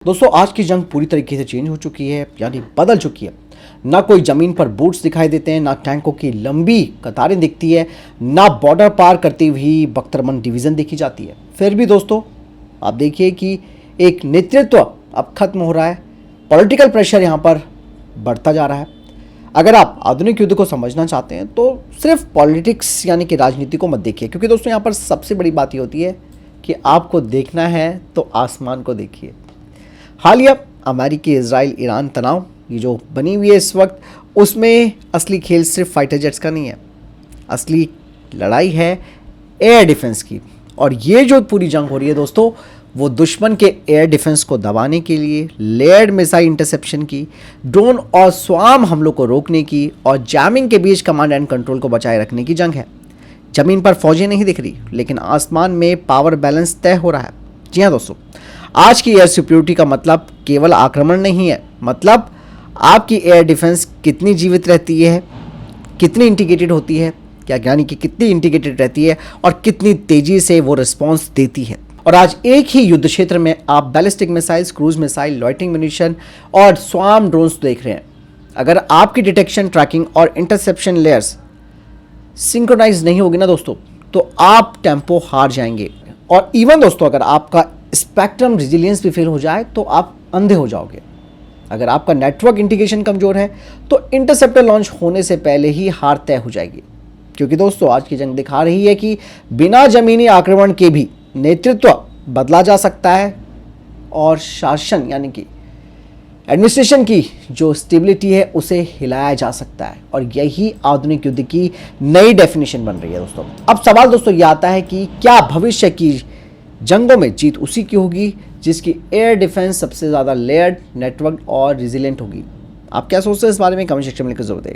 दोस्तों आज की जंग पूरी तरीके से चेंज हो चुकी है, यानी बदल चुकी है। ना कोई जमीन पर बूट्स दिखाई देते हैं, ना टैंकों की लंबी कतारें दिखती है, ना बॉर्डर पार करती हुई बख्तरबंद डिवीज़न देखी जाती है। फिर भी दोस्तों आप देखिए कि एक नेतृत्व अब खत्म हो रहा है, पॉलिटिकल प्रेशर यहाँ पर बढ़ता जा रहा है। अगर आप आधुनिक युद्ध को समझना चाहते हैं तो सिर्फ पॉलिटिक्स यानी कि राजनीति को मत देखिए, क्योंकि दोस्तों यहाँ पर सबसे बड़ी बात ये होती है कि आपको देखना है तो आसमान को देखिए। हालिया अमेरिकी इजराइल ईरान तनाव ये जो बनी हुई है इस वक्त, उसमें असली खेल सिर्फ फाइटर जेट्स का नहीं है, असली लड़ाई है एयर डिफेंस की। और ये जो पूरी जंग हो रही है दोस्तों, वो दुश्मन के एयर डिफेंस को दबाने के लिए, लेयर्ड मिसाइल इंटरसेप्शन की, ड्रोन और स्वाम हमलों को रोकने की और जैमिंग के बीच कमांड एंड कंट्रोल को बचाए रखने की जंग है। जमीन पर फौजें नहीं दिख रही, लेकिन आसमान में पावर बैलेंस तय हो रहा है। जी हाँ दोस्तों, आज की एयर सिक्योरिटी का मतलब केवल आक्रमण नहीं है, मतलब आपकी एयर डिफेंस कितनी जीवित रहती है, कितनी इंटीग्रेटेड होती है, क्या यानी कि कितनी इंटीग्रेटेड रहती है और कितनी तेजी से वो रिस्पॉन्स देती है। और आज एक ही युद्ध क्षेत्र में आप ballistic missiles, cruise missile, loitering munition और स्वाम ड्रोन्स देख रहे हैं। अगर आपकी डिटेक्शन, ट्रैकिंग और इंटरसेप्शन लेयर्स सिंक्रोनाइज नहीं होगी ना दोस्तों, तो आप टेम्पो हार जाएंगे। और इवन दोस्तों अगर आपका स्पेक्ट्रम रेजिलियंस भी फेल हो जाए तो आप अंधे हो जाओगे। अगर आपका नेटवर्क इंटीग्रेशन कमजोर है तो इंटरसेप्टर लॉन्च होने से पहले ही हार तय हो जाएगी। क्योंकि दोस्तों आज की जंग दिखा रही है कि बिना जमीनी आक्रमण के भी नेतृत्व बदला जा सकता है और शासन यानी कि एडमिनिस्ट्रेशन की जो स्टेबिलिटी है उसे हिलाया जा सकता है। और यही आधुनिक युद्ध की नई डेफिनेशन बन रही है दोस्तों। अब सवाल दोस्तों ये आता है कि क्या भविष्य की जंगों में जीत उसी की होगी जिसकी एयर डिफेंस सबसे ज़्यादा लेयर्ड, नेटवर्क और रेजिलिएंट होगी। आप क्या सोचते हैं इस बारे में? कमेंट सेक्शन में लिखकर जरूर दें।